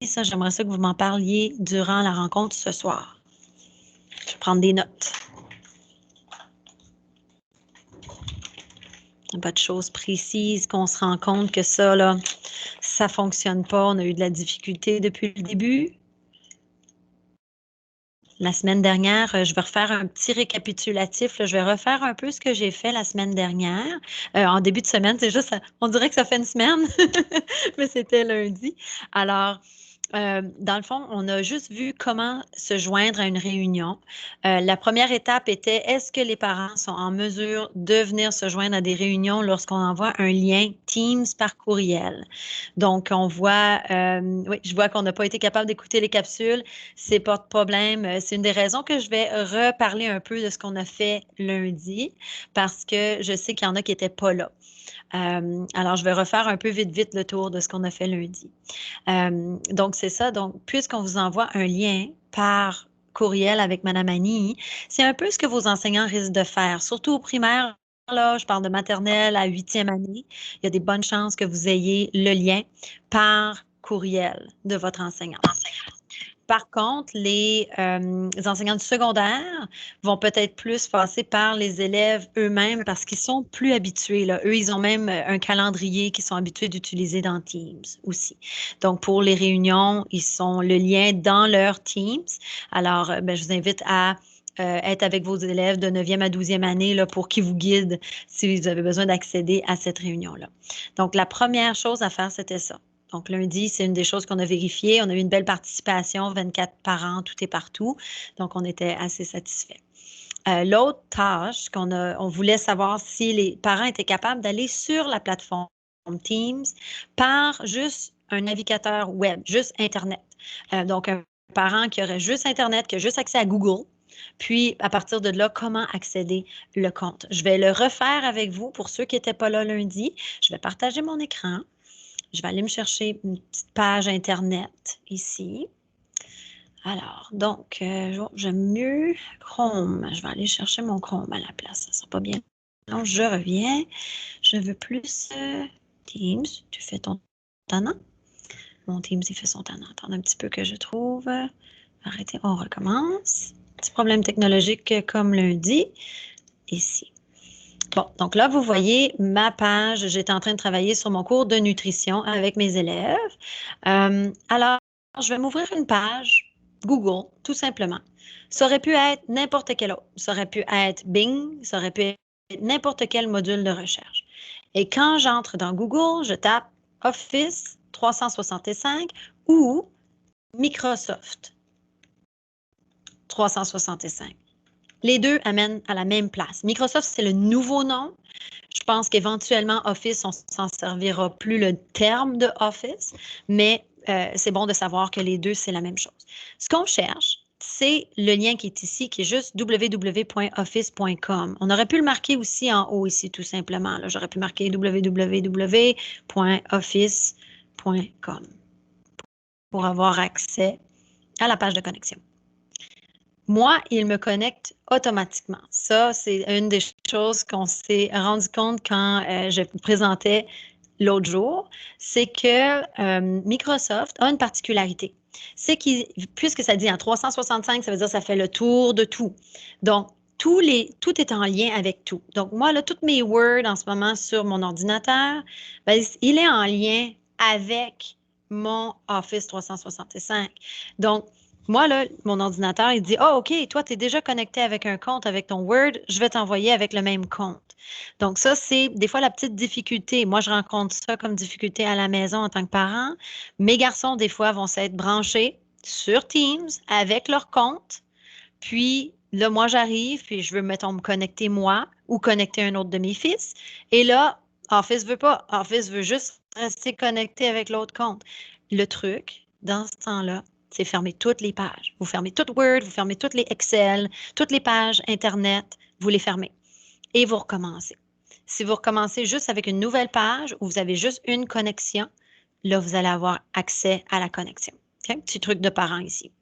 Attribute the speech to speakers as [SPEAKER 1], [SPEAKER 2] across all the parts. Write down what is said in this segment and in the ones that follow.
[SPEAKER 1] ça, j'aimerais ça que vous m'en parliez durant la rencontre ce soir. Je vais prendre des notes. Pas de choses précises, qu'on se rend compte que ça, là, ça ne fonctionne pas. On a eu de la difficulté depuis le début. La semaine dernière, je vais refaire un petit récapitulatif. Là. Je vais refaire un peu ce que j'ai fait la semaine dernière. En début de semaine, c'est juste, on dirait que ça fait une semaine, mais c'était lundi. Alors, dans le fond, on a juste vu comment se joindre à une réunion. La première étape était, est-ce que les parents sont en mesure de venir se joindre à des réunions lorsqu'on envoie un lien Teams par courriel? Donc, on voit, oui, je vois qu'on n'a pas été capable d'écouter les capsules. C'est pas de problème. C'est une des raisons que je vais reparler un peu de ce qu'on a fait lundi parce que je sais qu'il y en a qui n'étaient pas là. Alors, je vais refaire un peu vite le tour de ce qu'on a fait lundi. Donc, c'est ça. Donc, puisqu'on vous envoie un lien par courriel avec Madame Annie, c'est un peu ce que vos enseignants risquent de faire, surtout au primaire. Là, je parle de maternelle à 8e année. Il y a des bonnes chances que vous ayez le lien par courriel de votre enseignant. Par contre, les enseignants du secondaire vont peut-être plus passer par les élèves eux-mêmes parce qu'ils sont plus habitués. Là. Eux, ils ont même un calendrier qu'ils sont habitués d'utiliser dans Teams aussi. Donc, pour les réunions, ils ont le lien dans leur Teams. Alors, je vous invite à être avec vos élèves de 9e à 12e année là, pour qu'ils vous guident si vous avez besoin d'accéder à cette réunion-là. Donc, la première chose à faire, c'était ça. Donc, lundi, c'est une des choses qu'on a vérifiées. On a eu une belle participation, 24 parents, tout et partout. Donc, on était assez satisfaits. L'autre tâche on voulait savoir si les parents étaient capables d'aller sur la plateforme Teams par juste un navigateur web, juste Internet. Donc, un parent qui aurait juste Internet, qui a juste accès à Google. Puis, à partir de là, comment accéder le compte? Je vais le refaire avec vous pour ceux qui n'étaient pas là lundi. Je vais partager mon écran. Je vais aller me chercher une petite page Internet ici. Alors, donc, j'aime mieux Chrome. Je vais aller chercher mon Chrome à la place. Ça ne sera pas bien. Donc, je reviens. Je veux plus Teams. Tu fais ton tannant. Mon Teams, il fait son tannant. Attends un petit peu que je trouve. Arrêtez, on recommence. Petit problème technologique comme lundi. Ici. Bon, donc là, vous voyez ma page. J'étais en train de travailler sur mon cours de nutrition avec mes élèves. Alors, je vais m'ouvrir une page Google, tout simplement. Ça aurait pu être n'importe quel autre. Ça aurait pu être Bing, ça aurait pu être n'importe quel module de recherche. Et quand j'entre dans Google, je tape Office 365 ou Microsoft 365. Les deux amènent à la même place. Microsoft, c'est le nouveau nom. Je pense qu'éventuellement, Office, on ne s'en servira plus le terme de Office, mais c'est bon de savoir que les deux, c'est la même chose. Ce qu'on cherche, c'est le lien qui est ici, qui est juste www.office.com. On aurait pu le marquer aussi en haut ici, tout simplement. J'aurais pu marquer www.office.com pour avoir accès à la page de connexion. Moi, il me connecte automatiquement. Ça, c'est une des choses qu'on s'est rendu compte quand je présentais l'autre jour, c'est que Microsoft a une particularité. C'est que, puisque ça dit en 365, ça veut dire que ça fait le tour de tout. Donc, tout est en lien avec tout. Donc, moi, là, toutes mes Word en ce moment sur mon ordinateur, ben, il est en lien avec mon Office 365. Donc, moi, là, mon ordinateur, il dit, ah, OK, toi, tu es déjà connecté avec un compte, avec ton Word, je vais t'envoyer avec le même compte. Donc, ça, c'est des fois la petite difficulté. Moi, je rencontre ça comme difficulté à la maison en tant que parent. Mes garçons, des fois, vont s'être branchés sur Teams avec leur compte. Puis, là, moi, j'arrive, puis je veux, mettons, me connecter moi ou connecter un autre de mes fils. Et là, Office veut pas. Office veut juste rester connecté avec l'autre compte. Le truc, dans ce temps-là, c'est fermer toutes les pages. Vous fermez tout Word, vous fermez toutes les Excel, toutes les pages Internet, vous les fermez. Et vous recommencez. Si vous recommencez juste avec une nouvelle page où vous avez juste une connexion, là, vous allez avoir accès à la connexion. Okay? Petit truc de parent ici.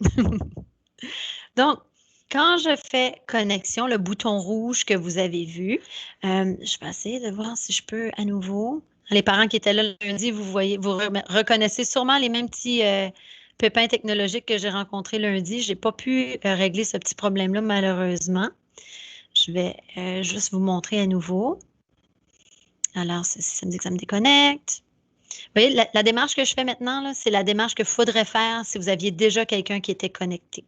[SPEAKER 1] Donc, quand je fais connexion, le bouton rouge que vous avez vu, je vais essayer de voir si je peux à nouveau. Les parents qui étaient là lundi, vous voyez, vous reconnaissez sûrement les mêmes petits pépin technologique que j'ai rencontré lundi. Je n'ai pas pu régler ce petit problème-là, malheureusement. Je vais juste vous montrer à nouveau. Alors, ça me dit que ça me déconnecte. Vous voyez, la démarche que je fais maintenant, c'est la démarche qu'il faudrait faire si vous aviez déjà quelqu'un qui était connecté.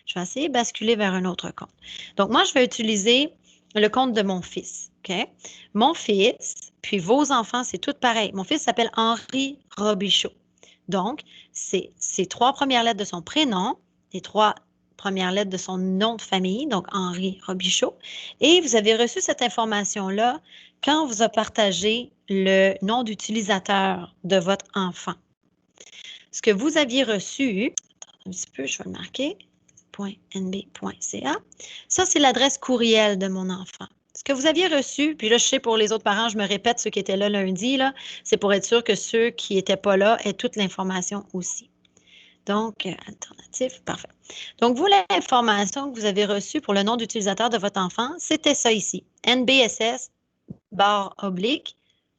[SPEAKER 1] Je vais essayer de basculer vers un autre compte. Donc, moi, je vais utiliser le compte de mon fils. OK? Mon fils, puis vos enfants, c'est tout pareil. Mon fils s'appelle Henri Robichaud. Donc, c'est ses 3 premières lettres de son prénom, les 3 premières lettres de son nom de famille, donc Henri Robichaud. Et vous avez reçu cette information-là quand on vous a partagé le nom d'utilisateur de votre enfant. Ce que vous aviez reçu, attends un petit peu, je vais le marquer, .nb.ca. Ça, c'est l'adresse courriel de mon enfant. Ce que vous aviez reçu, puis là, je sais pour les autres parents, je me répète, ceux qui étaient là lundi, là, c'est pour être sûr que ceux qui n'étaient pas là aient toute l'information aussi. Donc, alternatif, parfait. Donc, vous, l'information que vous avez reçue pour le nom d'utilisateur de votre enfant, c'était ça ici. NBSS, barre oblique,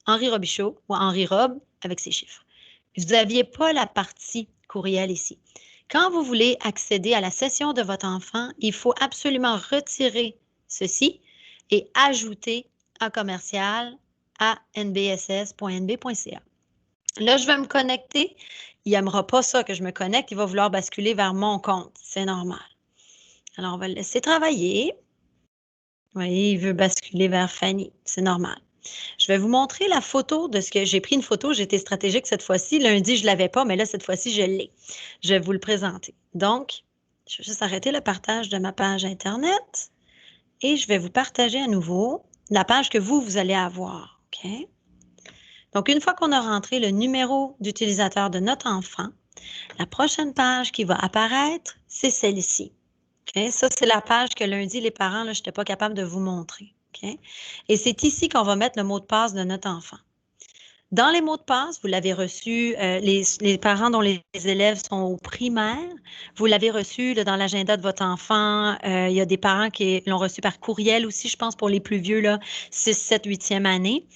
[SPEAKER 1] Henri Robichaud ou Henri Rob avec ses chiffres. Vous n'aviez pas la partie courriel ici. Quand vous voulez accéder à la session de votre enfant, il faut absolument retirer ceci et ajouter un commercial à nbss.nb.ca. Là, je vais me connecter. Il n'aimera pas ça que je me connecte. Il va vouloir basculer vers mon compte. C'est normal. Alors, on va le laisser travailler. Vous voyez, il veut basculer vers Fanny. C'est normal. Je vais vous montrer la photo de ce que j'ai pris une photo. J'ai été stratégique cette fois-ci. Lundi, je ne l'avais pas, mais là, cette fois-ci, je l'ai. Je vais vous le présenter. Donc, je vais juste arrêter le partage de ma page Internet et je vais vous partager à nouveau la page que vous allez avoir. OK? Donc, une fois qu'on a rentré le numéro d'utilisateur de notre enfant, la prochaine page qui va apparaître, c'est celle-ci. Okay? Ça, c'est la page que lundi, les parents, là, je n'étais pas capable de vous montrer. Okay? Et c'est ici qu'on va mettre le mot de passe de notre enfant. Dans les mots de passe, vous l'avez reçu, les parents dont les élèves sont au primaire, vous l'avez reçu là, dans l'agenda de votre enfant. Il y a des parents qui l'ont reçu par courriel aussi, je pense, pour les plus vieux, là, 6, 7, 8e année.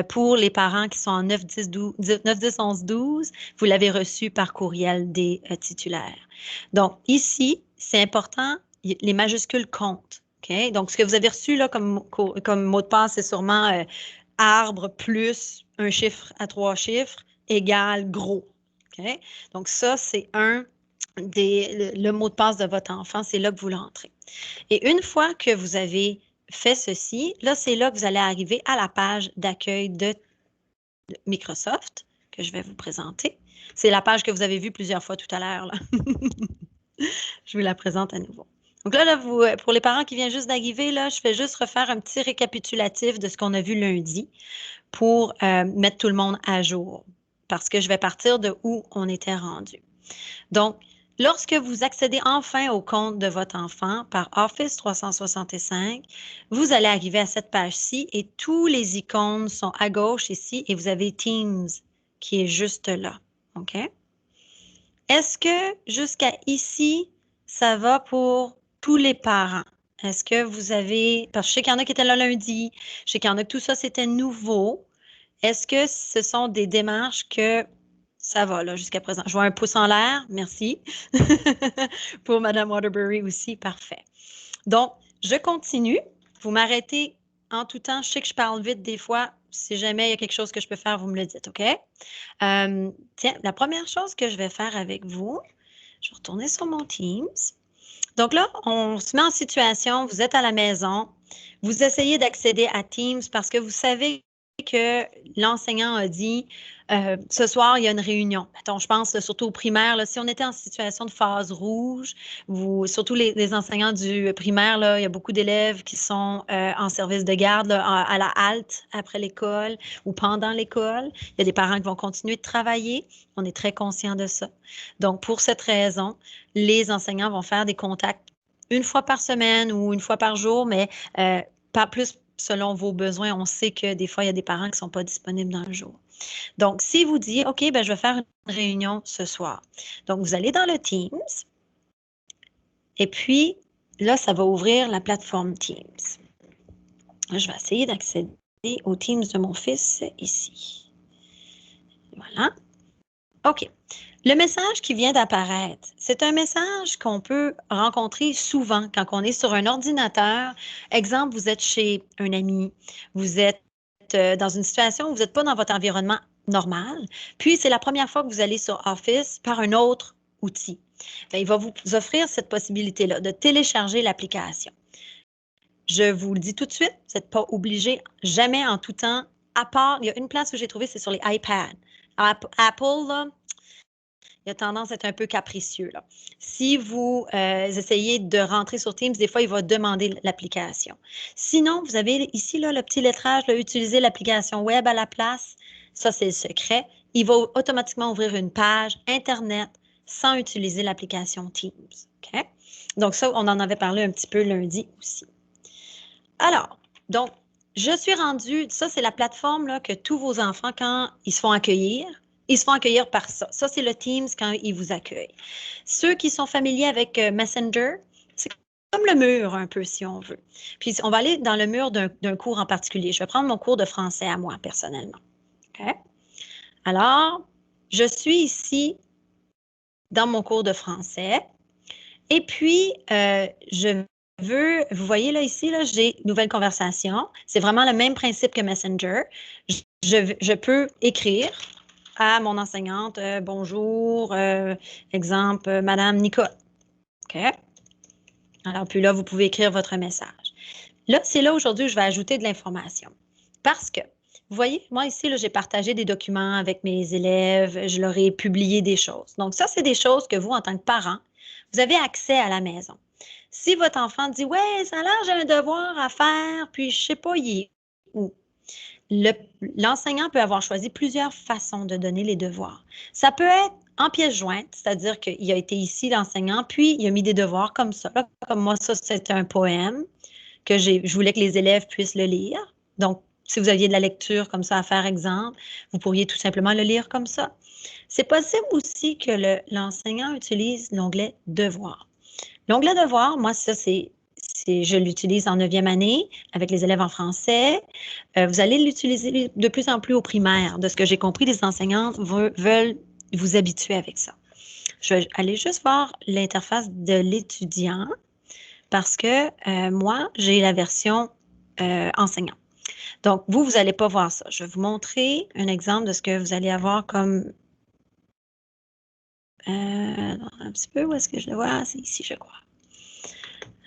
[SPEAKER 1] Pour les parents qui sont en 9, 10, 12, 9, 10, 11, 12, vous l'avez reçu par courriel des titulaires. Donc, ici, c'est important, les majuscules comptent. Okay? Donc, ce que vous avez reçu là, comme mot de passe, c'est sûrement arbre plus un chiffre à 3 chiffres égale gros. Okay? Donc, ça, c'est le mot de passe de votre enfant, c'est là que vous l'entrez. Et une fois que vous avez fait ceci, là, c'est là que vous allez arriver à la page d'accueil de Microsoft que je vais vous présenter. C'est la page que vous avez vue plusieurs fois tout à l'heure. Je vous la présente à nouveau. Donc là, pour les parents qui viennent juste d'arriver, là, je fais juste refaire un petit récapitulatif de ce qu'on a vu lundi pour mettre tout le monde à jour parce que je vais partir de où on était rendu. Donc, lorsque vous accédez enfin au compte de votre enfant par Office 365, vous allez arriver à cette page-ci et tous les icônes sont à gauche ici et vous avez Teams qui est juste là. OK? Est-ce que jusqu'à ici, ça va pour tous les parents? Est-ce que vous avez... Parce que je sais qu'il y en a qui étaient là lundi, je sais qu'il y en a que tout ça, c'était nouveau. Est-ce que ce sont des démarches que ça va là jusqu'à présent? Je vois un pouce en l'air, merci. Pour Mme Waterbury aussi, parfait. Donc, je continue. Vous m'arrêtez en tout temps. Je sais que je parle vite des fois. Si jamais il y a quelque chose que je peux faire, vous me le dites, OK? Tiens, la première chose que je vais faire avec vous, je vais retourner sur mon Teams. Donc là, on se met en situation, vous êtes à la maison, vous essayez d'accéder à Teams parce que vous savez que l'enseignant a dit ce soir, il y a une réunion. Mettons, je pense surtout aux primaires, là, si on était en situation de phase rouge, surtout les enseignants du primaire, là, il y a beaucoup d'élèves qui sont en service de garde là, à la halte après l'école ou pendant l'école. Il y a des parents qui vont continuer de travailler. On est très conscient de ça. Donc, pour cette raison, les enseignants vont faire des contacts une fois par semaine ou une fois par jour, mais pas plus selon vos besoins. On sait que des fois, il y a des parents qui ne sont pas disponibles dans le jour. Donc, si vous dites, OK, ben, je vais faire une réunion ce soir. Donc, vous allez dans le Teams et puis là, ça va ouvrir la plateforme Teams. Je vais essayer d'accéder au Teams de mon fils ici. Voilà. OK. Le message qui vient d'apparaître, c'est un message qu'on peut rencontrer souvent quand on est sur un ordinateur. Exemple, vous êtes chez un ami, vous êtes dans une situation où vous n'êtes pas dans votre environnement normal, puis c'est la première fois que vous allez sur Office par un autre outil. Bien, il va vous offrir cette possibilité-là de télécharger l'application. Je vous le dis tout de suite, vous n'êtes pas obligé, jamais en tout temps, à part, il y a une place où j'ai trouvé, c'est sur les iPads. Apple, là, il a tendance à être un peu capricieux, là. Si vous essayez de rentrer sur Teams, des fois, il va demander l'application. Sinon, vous avez ici là, le petit lettrage, là, utiliser l'application web à la place. Ça, c'est le secret. Il va automatiquement ouvrir une page Internet sans utiliser l'application Teams. OK? Donc ça, on en avait parlé un petit peu lundi aussi. Alors, donc, je suis rendue, ça, c'est la plateforme là, que tous vos enfants, quand ils se font accueillir, ils se font accueillir par ça. Ça, c'est le Teams quand ils vous accueillent. Ceux qui sont familiers avec Messenger, c'est comme le mur un peu, si on veut. Puis, on va aller dans le mur d'un cours en particulier. Je vais prendre mon cours de français à moi, personnellement. OK? Alors, je suis ici dans mon cours de français. Et puis, vous voyez là ici, là, j'ai nouvelle conversation. C'est vraiment le même principe que Messenger. Je peux écrire à mon enseignante, bonjour, exemple, Madame Nicole. OK? Alors, puis là, vous pouvez écrire votre message. Là, c'est là aujourd'hui, je vais ajouter de l'information. Parce que, vous voyez, moi ici, j'ai partagé des documents avec mes élèves, je leur ai publié des choses. Donc, ça, c'est des choses que vous, en tant que parent, vous avez accès à la maison. Si votre enfant dit, ouais, ça a l'air, j'ai un devoir à faire, puis je ne sais pas, il est où? L'enseignant peut avoir choisi plusieurs façons de donner les devoirs. Ça peut être en pièce jointe, c'est-à-dire qu'il a été ici, l'enseignant, puis il a mis des devoirs comme ça. Comme moi, ça, c'était un poème que je voulais que les élèves puissent le lire. Donc, si vous aviez de la lecture comme ça à faire, exemple, vous pourriez tout simplement le lire comme ça. C'est possible aussi que l'enseignant utilise l'onglet « Devoirs ». L'onglet « Devoirs », moi, ça, je l'utilise en 9e année avec les élèves en français. Vous allez l'utiliser de plus en plus au primaire. De ce que j'ai compris, les enseignantes veulent vous habituer avec ça. Je vais aller juste voir l'interface de l'étudiant parce que moi, j'ai la version enseignant. Donc, vous n'allez pas voir ça. Je vais vous montrer un exemple de ce que vous allez avoir comme... un petit peu, où est-ce que je le vois? C'est ici, je crois.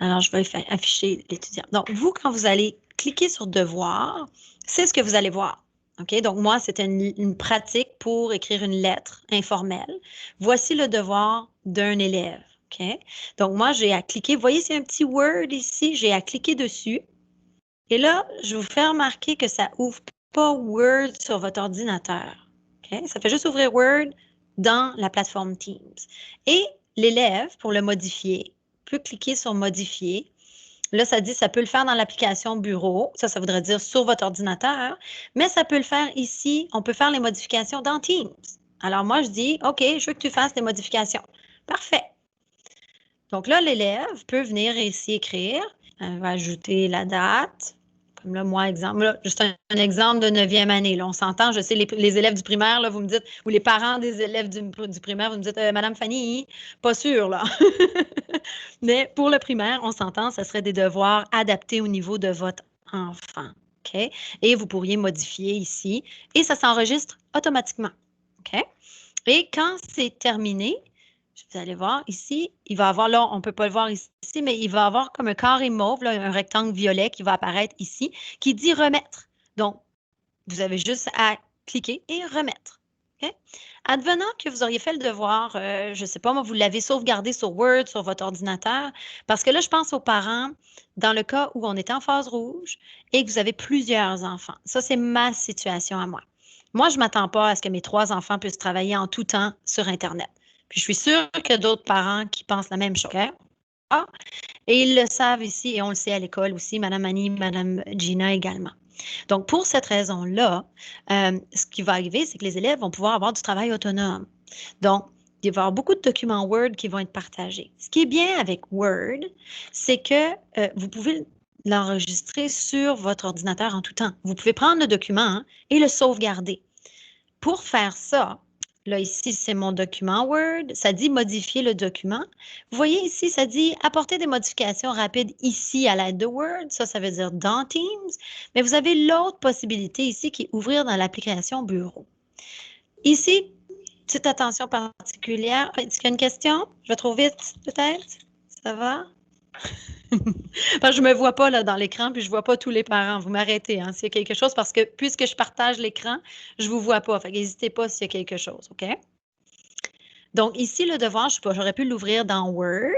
[SPEAKER 1] Alors, je vais afficher l'étudiant. Donc, vous, quand vous allez cliquer sur « Devoir », c'est ce que vous allez voir. OK? Donc, moi, c'était une pratique pour écrire une lettre informelle. Voici le devoir d'un élève. OK? Donc, moi, j'ai à cliquer. Vous voyez, c'est un petit Word ici. J'ai à cliquer dessus. Et là, je vous fais remarquer que ça n'ouvre pas Word sur votre ordinateur. OK? Ça fait juste ouvrir Word dans la plateforme Teams. Et l'élève, pour le modifier, peut cliquer sur « Modifier ». Là, ça dit, ça peut le faire dans l'application Bureau. Ça voudrait dire sur votre ordinateur. Mais ça peut le faire ici. On peut faire les modifications dans Teams. Alors, moi, je dis, OK, je veux que tu fasses les modifications. Parfait. Donc là, l'élève peut venir ici écrire. Elle va ajouter la date. Comme là, moi, exemple, là, juste un exemple de 9e année. Là, on s'entend, je sais, les élèves du primaire, là, vous me dites, ou les parents des élèves du primaire, vous me dites, Madame Fanny, pas sûr, là. Mais pour le primaire, on s'entend, ce serait des devoirs adaptés au niveau de votre enfant. OK? Et vous pourriez modifier ici. Et ça s'enregistre automatiquement. OK? Et quand c'est terminé, vous allez voir ici, il va avoir, là, on ne peut pas le voir ici, mais il va avoir comme un carré mauve, là, un rectangle violet qui va apparaître ici, qui dit remettre. Donc, vous avez juste à cliquer et remettre. Okay? Advenant que vous auriez fait le devoir, je ne sais pas, moi, vous l'avez sauvegardé sur Word, sur votre ordinateur, parce que là, je pense aux parents, dans le cas où on est en phase rouge et que vous avez plusieurs enfants. Ça, c'est ma situation à moi. Moi, je ne m'attends pas à ce que mes 3 enfants puissent travailler en tout temps sur Internet. Puis, je suis sûre qu'il y a d'autres parents qui pensent la même chose. Okay? Ah, et ils le savent ici et on le sait à l'école aussi, Mme Annie, Mme Gina également. Donc, pour cette raison-là, ce qui va arriver, c'est que les élèves vont pouvoir avoir du travail autonome. Donc, il va y avoir beaucoup de documents Word qui vont être partagés. Ce qui est bien avec Word, c'est que vous pouvez l'enregistrer sur votre ordinateur en tout temps. Vous pouvez prendre le document et le sauvegarder. Pour faire ça, Là, ici, c'est mon document Word. Ça dit modifier le document. Vous voyez ici, ça dit apporter des modifications rapides ici à l'aide de Word. Ça veut dire dans Teams. Mais vous avez l'autre possibilité ici qui est ouvrir dans l'application Bureau. Ici, petite attention particulière. Est-ce qu'il y a une question? Je vais trop vite, peut-être? Ça va? Parce que je ne me vois pas là, dans l'écran, puis je ne vois pas tous les parents. Vous m'arrêtez s'il y a quelque chose, parce que puisque je partage l'écran, je ne vous vois pas. Fait n'hésitez pas s'il y a quelque chose, OK? Donc, ici, le devoir, j'aurais pu l'ouvrir dans Word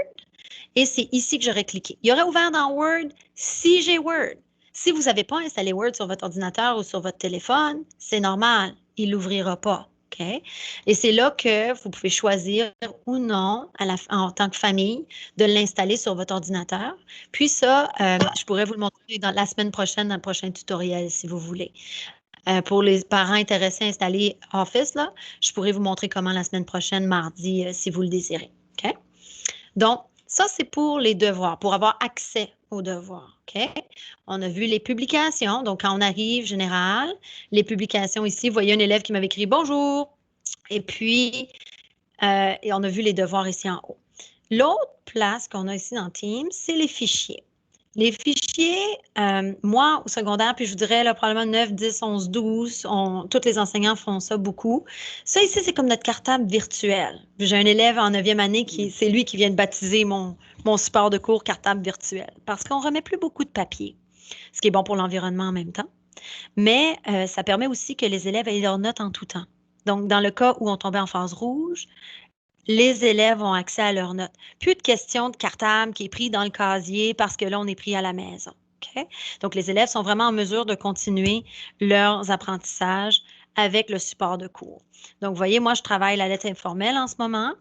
[SPEAKER 1] et c'est ici que j'aurais cliqué. Il aurait ouvert dans Word si j'ai Word. Si vous n'avez pas installé Word sur votre ordinateur ou sur votre téléphone, c'est normal, il n'ouvrira pas. OK? Et c'est là que vous pouvez choisir ou non, en tant que famille, de l'installer sur votre ordinateur. Puis ça, je pourrais vous le montrer dans la semaine prochaine, dans le prochain tutoriel, si vous voulez. Pour les parents intéressés à installer Office, là, je pourrais vous montrer comment la semaine prochaine, mardi, si vous le désirez. OK? Donc, ça, c'est pour les devoirs, pour avoir accès aux devoirs. OK? On a vu les publications. Donc, quand on arrive, général, les publications ici, vous voyez un élève qui m'avait écrit « Bonjour ». Et puis, et on a vu les devoirs ici en haut. L'autre place qu'on a ici dans Teams, c'est les fichiers. Les fichiers, moi, au secondaire, puis je vous dirais là, probablement 9, 10, 11, 12, tous les enseignants font ça beaucoup. Ça ici, c'est comme notre cartable virtuel. J'ai un élève en 9e année, c'est lui qui vient de baptiser mon support de cours cartable virtuel, parce qu'on ne remet plus beaucoup de papier, ce qui est bon pour l'environnement en même temps. Mais ça permet aussi que les élèves aient leurs notes en tout temps. Donc, dans le cas où on tombait en phase rouge, les élèves ont accès à leurs notes. Plus de questions de cartable qui est pris dans le casier parce que là, on est pris à la maison. Okay? Donc, les élèves sont vraiment en mesure de continuer leurs apprentissages avec le support de cours. Donc, vous voyez, moi, je travaille la lettre informelle en ce moment.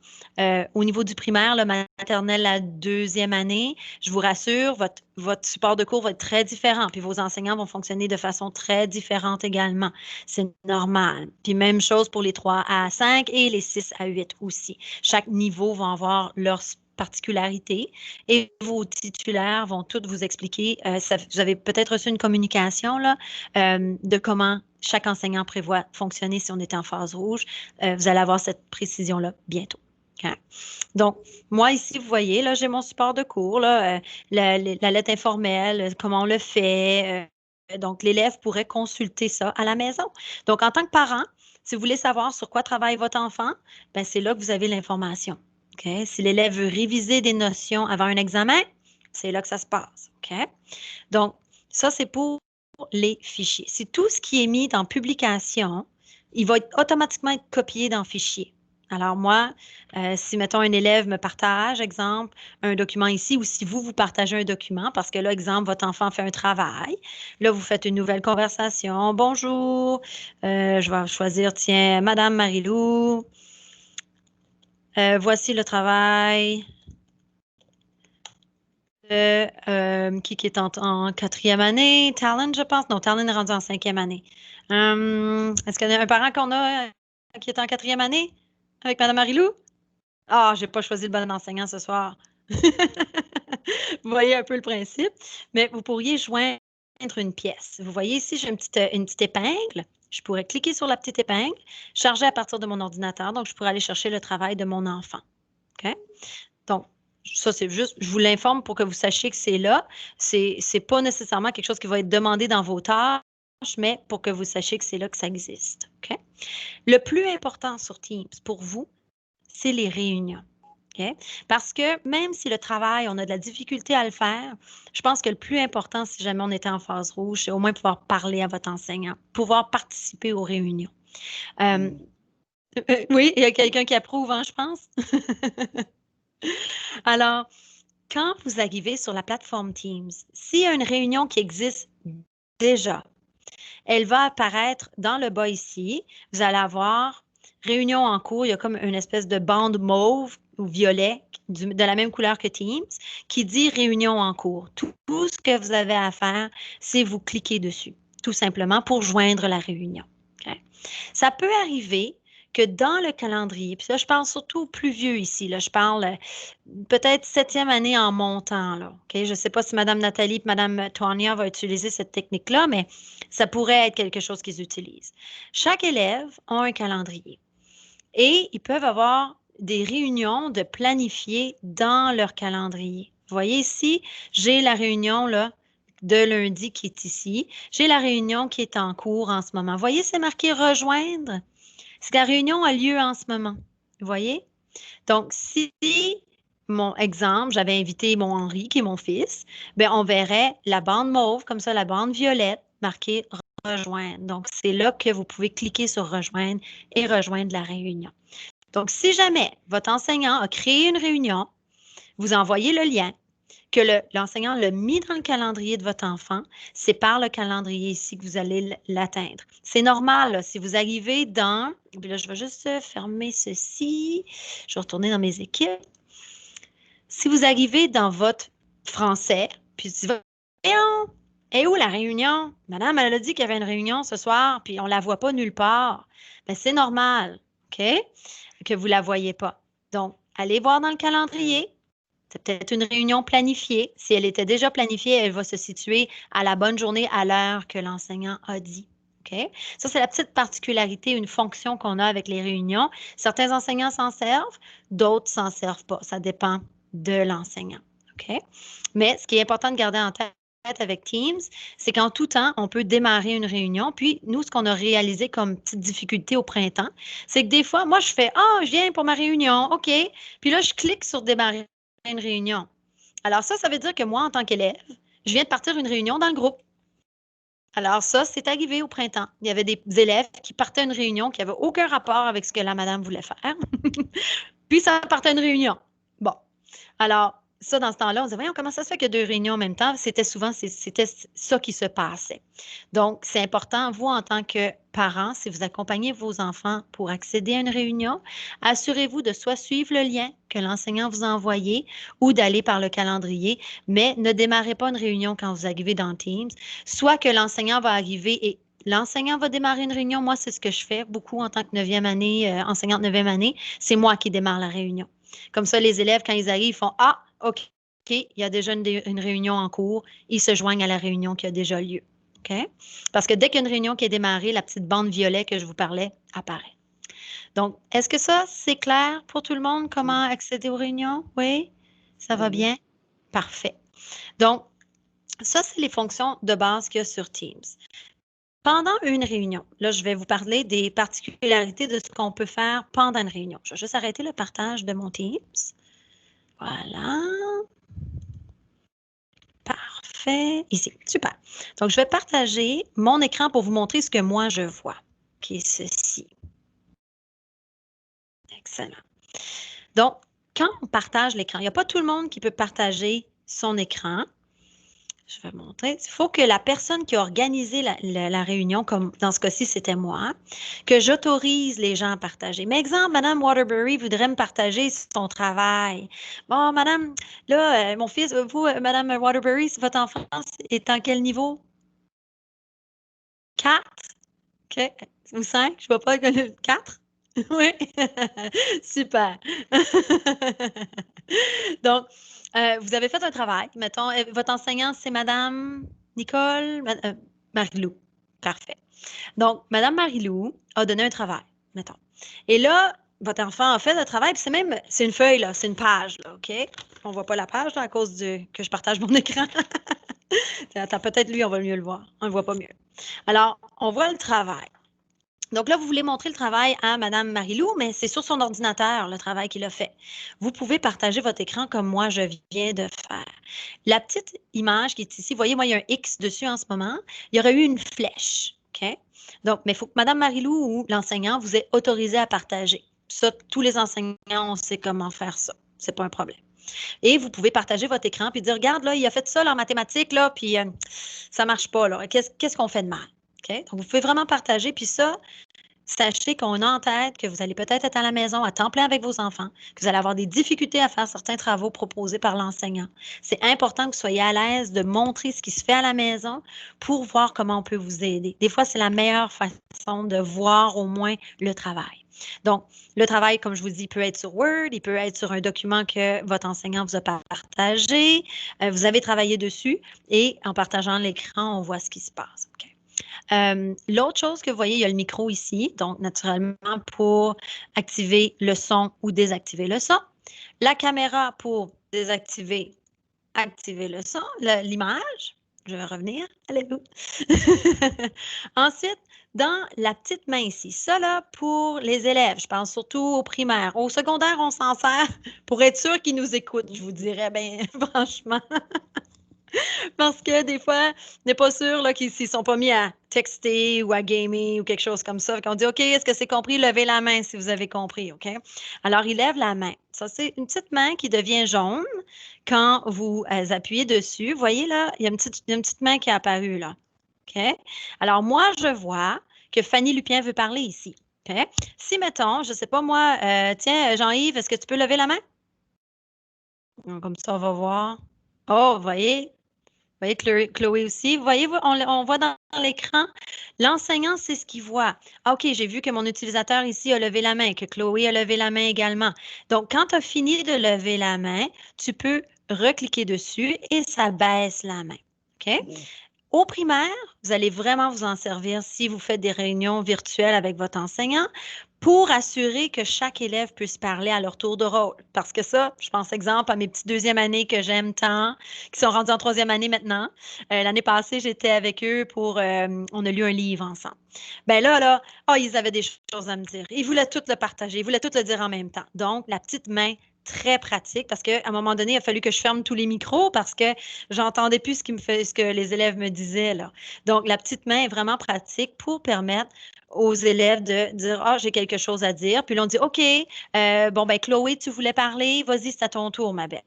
[SPEAKER 1] Au niveau du primaire, le maternelle, la 2e année, je vous rassure, votre support de cours va être très différent, puis vos enseignants vont fonctionner de façon très différente également. C'est normal. Puis même chose pour les 3 à 5 et les 6 à 8 aussi. Chaque niveau va avoir leurs particularités et vos titulaires vont toutes vous expliquer. Vous avez peut-être reçu une communication là, de comment chaque enseignant prévoit fonctionner si on était en phase rouge. Vous allez avoir cette précision-là bientôt. Okay? Donc, moi ici, vous voyez, là, j'ai mon support de cours, là, la lettre informelle, comment on le fait. Donc, l'élève pourrait consulter ça à la maison. Donc, en tant que parent, si vous voulez savoir sur quoi travaille votre enfant, ben, c'est là que vous avez l'information. Okay? Si l'élève veut réviser des notions avant un examen, c'est là que ça se passe. Okay? Donc, ça, c'est pour les fichiers. C'est tout ce qui est mis dans publication, il va automatiquement être copié dans fichier. Alors moi, si, mettons, un élève me partage, exemple, un document ici, ou si vous partagez un document, parce que là, exemple, votre enfant fait un travail, là, vous faites une nouvelle conversation. Bonjour, je vais choisir, tiens, Madame Marilou, voici le travail qui est en 4e année. Talon, je pense. Non, Talon est rendu en 5e année. Est-ce qu'il y a un parent qu'on a qui est en 4e année avec Mme Marilou? Ah, j'ai pas choisi le bon enseignant ce soir. Vous voyez un peu le principe, mais vous pourriez joindre une pièce. Vous voyez ici, j'ai une petite épingle. Je pourrais cliquer sur la petite épingle, charger à partir de mon ordinateur, donc je pourrais aller chercher le travail de mon enfant. OK? Donc, ça, c'est juste, je vous l'informe pour que vous sachiez que c'est là. C'est pas nécessairement quelque chose qui va être demandé dans vos tâches, mais pour que vous sachiez que c'est là que ça existe. OK? Le plus important sur Teams pour vous, c'est les réunions. Okay? Parce que même si le travail, on a de la difficulté à le faire, je pense que le plus important, si jamais on était en phase rouge, c'est au moins pouvoir parler à votre enseignant, pouvoir participer aux réunions. Oui, il y a quelqu'un qui approuve, hein, je pense. Alors, quand vous arrivez sur la plateforme Teams, s'il y a une réunion qui existe déjà, elle va apparaître dans le bas ici. Vous allez avoir réunion en cours. Il y a comme une espèce de bande mauve ou violet de la même couleur que Teams qui dit réunion en cours. Tout ce que vous avez à faire, c'est vous cliquer dessus, tout simplement pour joindre la réunion. Okay? Ça peut arriver que dans le calendrier, puis là, je parle surtout aux plus vieux ici, là, je parle peut-être 7e année en montant, là, OK? Je ne sais pas si Mme Nathalie et Mme Tonya va utiliser cette technique-là, mais ça pourrait être quelque chose qu'ils utilisent. Chaque élève a un calendrier. Et ils peuvent avoir des réunions de planifier dans leur calendrier. Vous voyez ici, j'ai la réunion là, de lundi qui est ici. J'ai la réunion qui est en cours en ce moment. Vous voyez, c'est marqué rejoindre. C'est que la réunion a lieu en ce moment. Vous voyez? Donc, si mon exemple, j'avais invité mon Henri, qui est mon fils, bien, on verrait la bande mauve, comme ça, la bande violette, marquée rejoindre. Donc, c'est là que vous pouvez cliquer sur rejoindre et rejoindre la réunion. Donc, si jamais votre enseignant a créé une réunion, vous envoyez le lien, que l'enseignant l'a mis dans le calendrier de votre enfant, c'est par le calendrier ici que vous allez l'atteindre. C'est normal, là, si vous arrivez dans, puis là, je vais juste fermer ceci, je vais retourner dans mes équipes. Si vous arrivez dans votre français, puis tu vas, et où la réunion? Madame, elle a dit qu'il y avait une réunion ce soir, puis on ne la voit pas nulle part. Bien, c'est normal, OK? Que vous ne la voyez pas. Donc, allez voir dans le calendrier. C'est peut-être une réunion planifiée. Si elle était déjà planifiée, elle va se situer à la bonne journée, à l'heure que l'enseignant a dit. OK? Ça, c'est la petite particularité, une fonction qu'on a avec les réunions. Certains enseignants s'en servent, d'autres s'en servent pas. Ça dépend de l'enseignant. OK? Mais ce qui est important de garder en tête avec Teams, c'est qu'en tout temps, on peut démarrer une réunion. Puis, nous, ce qu'on a réalisé comme petite difficulté au printemps, c'est que des fois, moi, je fais « Ah, je viens pour ma réunion, OK. » Puis là, je clique sur « Démarrer une réunion. » Alors ça veut dire que moi, en tant qu'élève, je viens de partir une réunion dans le groupe. Alors ça, c'est arrivé au printemps. Il y avait des élèves qui partaient une réunion qui n'avait aucun rapport avec ce que la madame voulait faire. Puis ça partait une réunion. Bon. Alors, ça, dans ce temps-là, on se disait, voyons, comment ça se fait qu'il y a deux réunions en même temps? C'était souvent, c'était ça qui se passait. Donc, c'est important, vous, en tant que parents, si vous accompagnez vos enfants pour accéder à une réunion, assurez-vous de soit suivre le lien que l'enseignant vous a envoyé ou d'aller par le calendrier, mais ne démarrez pas une réunion quand vous arrivez dans Teams, soit que l'enseignant va arriver et l'enseignant va démarrer une réunion. Moi, c'est ce que je fais beaucoup en tant que 9e année, enseignante 9e année. C'est moi qui démarre la réunion. Comme ça, les élèves, quand ils arrivent, ils font « Ah, OK, il y a déjà une réunion en cours. » Ils se joignent à la réunion qui a déjà lieu. OK? Parce que dès qu'il y a une réunion qui est démarrée, la petite bande violet que je vous parlais apparaît. Donc, est-ce que ça, c'est clair pour tout le monde, comment accéder aux réunions? Oui? Ça va bien? Parfait. Donc, ça, c'est les fonctions de base qu'il y a sur Teams. Pendant une réunion, là, je vais vous parler des particularités de ce qu'on peut faire pendant une réunion. Je vais juste arrêter le partage de mon Teams. Voilà. Parfait. Ici, super. Donc, je vais partager mon écran pour vous montrer ce que moi, je vois, qui est ceci. Excellent. Donc, quand on partage l'écran, il n'y a pas tout le monde qui peut partager son écran. Je vais montrer. Il faut que la personne qui a organisé la réunion, comme dans ce cas-ci, c'était moi, que j'autorise les gens à partager. Mais exemple, Madame Waterbury voudrait me partager son travail. Bon, Madame, là, mon fils, vous, Madame Waterbury, votre enfant est en quel niveau? 4? OK. Ou 5? Je ne vois pas. 4? Oui. Super. Donc, vous avez fait un travail. Mettons, votre enseignante, c'est Madame Nicole, Marie-Lou. Parfait. Donc, Madame Marie-Lou a donné un travail, mettons. Et là, votre enfant a fait le travail, puis c'est une feuille, là, c'est une page, là, OK? On ne voit pas la page, là, à cause que je partage mon écran. Attends, peut-être lui, on va mieux le voir. On ne le voit pas mieux. Alors, on voit le travail. Donc là, vous voulez montrer le travail à Madame Marie-Lou, mais c'est sur son ordinateur, le travail qu'il a fait. Vous pouvez partager votre écran comme moi, je viens de faire. La petite image qui est ici, vous voyez, moi, il y a un X dessus en ce moment. Il y aurait eu une flèche, OK? Donc, mais il faut que Madame Marie-Lou ou l'enseignant vous ait autorisé à partager. Ça, tous les enseignants, on sait comment faire ça. C'est pas un problème. Et vous pouvez partager votre écran puis dire, regarde, là, il a fait ça en mathématiques, là, puis ça marche pas, là. Qu'est-ce qu'on fait de mal? OK? Donc, vous pouvez vraiment partager, puis ça, sachez qu'on a en tête que vous allez peut-être être à la maison à temps plein avec vos enfants, que vous allez avoir des difficultés à faire certains travaux proposés par l'enseignant. C'est important que vous soyez à l'aise de montrer ce qui se fait à la maison pour voir comment on peut vous aider. Des fois, c'est la meilleure façon de voir au moins le travail. Donc, le travail, comme je vous dis, peut être sur Word, il peut être sur un document que votre enseignant vous a partagé. Vous avez travaillé dessus et en partageant l'écran, on voit ce qui se passe. Okay. L'autre chose que vous voyez, il y a le micro ici, donc naturellement pour activer le son ou désactiver le son. La caméra pour désactiver, activer le son, l'image. Je vais revenir. Allez-vous. Ensuite, dans la petite main ici, ça là pour les élèves, je pense surtout au primaire. Au secondaire, on s'en sert pour être sûr qu'ils nous écoutent, je vous dirais, bien franchement. Parce que des fois, on n'est pas sûr là, qu'ils ne sont pas mis à texter ou à gamer ou quelque chose comme ça. On dit, OK, est-ce que c'est compris? Levez la main si vous avez compris, OK? Alors, il lève la main. Ça, c'est une petite main qui devient jaune quand vous appuyez dessus. Vous voyez là, il y a une petite main qui est apparue là. OK? Alors, moi, je vois que Fanny Lupien veut parler ici. OK? Si, mettons, je ne sais pas moi, tiens, Jean-Yves, est-ce que tu peux lever la main? Comme ça, on va voir. Oh, vous voyez? Vous voyez Chloé aussi. Vous voyez, on voit dans l'écran, l'enseignant, c'est ce qu'il voit. Ah, OK, j'ai vu que mon utilisateur ici a levé la main, que Chloé a levé la main également. Donc, quand tu as fini de lever la main, tu peux recliquer dessus et ça baisse la main. OK? Au primaire, vous allez vraiment vous en servir si vous faites des réunions virtuelles avec votre enseignant pour assurer que chaque élève puisse parler à leur tour de rôle. Parce que ça, je pense exemple à mes petits deuxième années que j'aime tant, qui sont rendus en troisième année maintenant. L'année passée, j'étais avec eux on a lu un livre ensemble. Ben là, oh, ils avaient des choses à me dire. Ils voulaient tout le partager, ils voulaient tout le dire en même temps. Donc, la petite main très pratique parce qu'à un moment donné, il a fallu que je ferme tous les micros parce que j'entendais plus ce que les élèves me disaient là. Donc, la petite main est vraiment pratique pour permettre aux élèves de dire ah, j'ai quelque chose à dire. Puis là, on dit OK, bon, ben, Chloé, tu voulais parler, vas-y, c'est à ton tour, ma belle.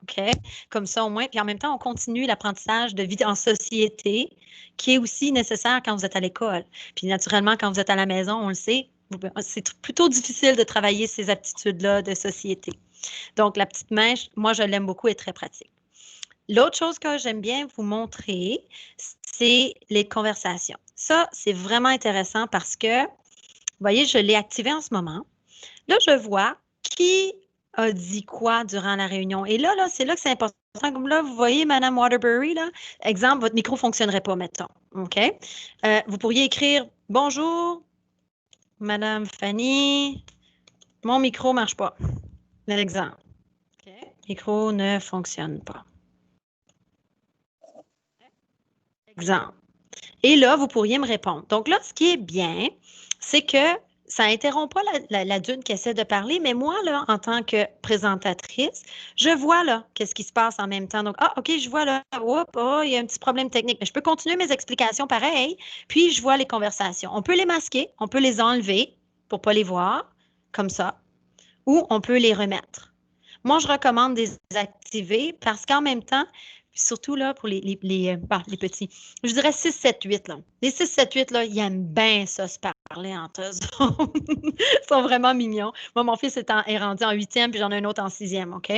[SPEAKER 1] OK? Comme ça, au moins. Puis en même temps, on continue l'apprentissage de vie en société qui est aussi nécessaire quand vous êtes à l'école. Puis naturellement, quand vous êtes à la maison, on le sait, c'est plutôt difficile de travailler ces aptitudes-là de société. Donc, la petite main, moi, je l'aime beaucoup et très pratique. L'autre chose que j'aime bien vous montrer, c'est les conversations. Ça, c'est vraiment intéressant parce que, vous voyez, je l'ai activé en ce moment. Là, je vois qui a dit quoi durant la réunion. Et là, c'est là que c'est important. Comme là, vous voyez, Madame Waterbury, là, exemple, votre micro ne fonctionnerait pas, mettons. OK? Vous pourriez écrire bonjour, Madame Fanny, mon micro ne marche pas. L'exemple. OK? Micro ne fonctionne pas. Exemple. Et là, vous pourriez me répondre. Donc là, ce qui est bien, c'est que ça n'interrompt pas l'adulte qui essaie de parler, mais moi, là, en tant que présentatrice, je vois là qu'est-ce qui se passe en même temps. Donc, ah, OK, je vois là, oh, il y a un petit problème technique, mais je peux continuer mes explications pareil, puis je vois les conversations. On peut les masquer, on peut les enlever pour ne pas les voir, comme ça, ou on peut les remettre. Moi, je recommande de les activer parce qu'en même temps, surtout là, pour les petits, je dirais 6, 7, 8. Là. Les 6, 7, 8, là, ils aiment bien ça se parler entre eux. Ils sont vraiment mignons. Moi, mon fils est rendu en 8e, puis j'en ai un autre en 6e, OK?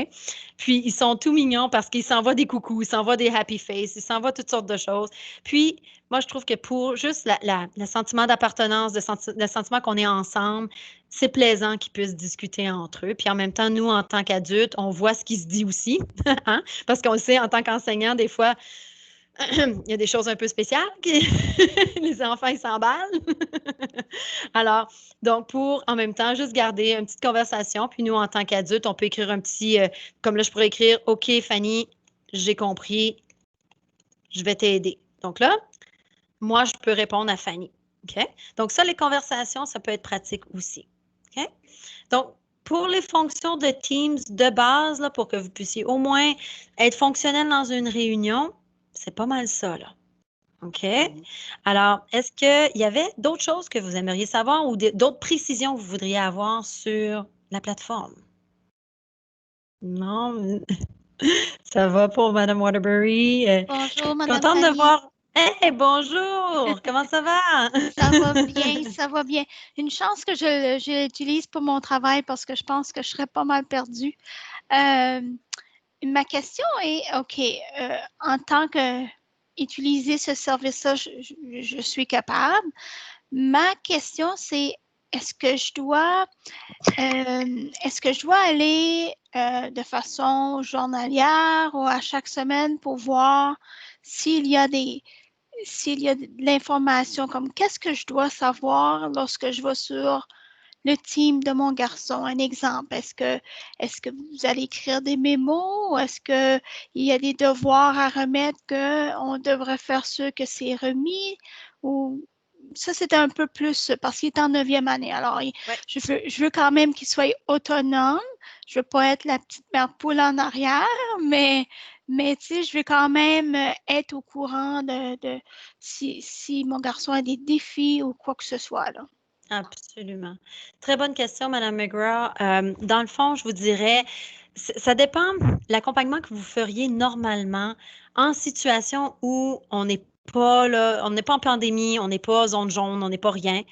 [SPEAKER 1] Puis, ils sont tout mignons parce qu'ils s'envoient des coucous, ils s'envoient des happy face, ils s'envoient toutes sortes de choses. Puis, moi, je trouve que pour juste le sentiment d'appartenance, le sentiment qu'on est ensemble, c'est plaisant qu'ils puissent discuter entre eux. Puis en même temps, nous, en tant qu'adultes, on voit ce qui se dit aussi, hein? Parce qu'on le sait, en tant qu'enseignant, des fois, il y a des choses un peu spéciales. Les enfants, ils s'emballent. Alors, donc, pour en même temps, juste garder une petite conversation. Puis nous, en tant qu'adultes, on peut écrire un petit, comme là, je pourrais écrire, OK, Fanny, j'ai compris, je vais t'aider. Donc là, moi, je peux répondre à Fanny. OK? Donc, ça, les conversations, ça peut être pratique aussi. OK? Donc, pour les fonctions de Teams de base, là, pour que vous puissiez au moins être fonctionnel dans une réunion, c'est pas mal ça, là. OK? Alors, est-ce qu'il y avait d'autres choses que vous aimeriez savoir ou d'autres précisions que vous voudriez avoir sur la plateforme? Non? Ça va pour Mme Waterbury?
[SPEAKER 2] Bonjour, Madame
[SPEAKER 1] Contente de
[SPEAKER 2] Fanny.
[SPEAKER 1] voir. Hey, bonjour! Comment ça va?
[SPEAKER 2] Ça va bien, ça va bien. Une chance que je l'utilise pour mon travail parce que je pense que je serais pas mal perdue. Ma question est, OK, en tant que utiliser ce service-là, je suis capable. Ma question, c'est est-ce que je dois aller de façon journalière ou à chaque semaine pour voir s'il y a des s'il y a de l'information, comme qu'est-ce que je dois savoir lorsque je vais sur le team de mon garçon. Un exemple, est-ce que vous allez écrire des mémos? Est-ce qu'il y a des devoirs à remettre qu'on devrait faire sûr que c'est remis? Ou ça, c'était un peu plus parce qu'il est en 9e année. Alors,
[SPEAKER 1] Ouais.
[SPEAKER 2] je veux quand même qu'il soit autonome. Je veux pas être la petite mère poule en arrière, mais tu sais, je veux quand même être au courant de si mon garçon a des défis ou quoi que ce soit, là.
[SPEAKER 1] Absolument. Très bonne question, Madame McGraw. Dans le fond, je vous dirais, ça dépend l'accompagnement que vous feriez normalement en situation où on n'est pas là, on n'est pas en pandémie, on n'est pas zone jaune, on n'est pas rien.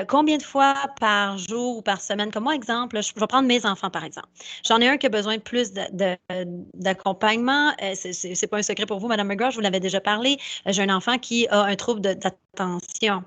[SPEAKER 1] Combien de fois par jour ou par semaine? Comme moi, exemple, je vais prendre mes enfants, par exemple. J'en ai un qui a besoin de plus d'accompagnement. C'est pas un secret pour vous, Madame McGraw, je vous l'avais déjà parlé. J'ai un enfant qui a un trouble d'attention.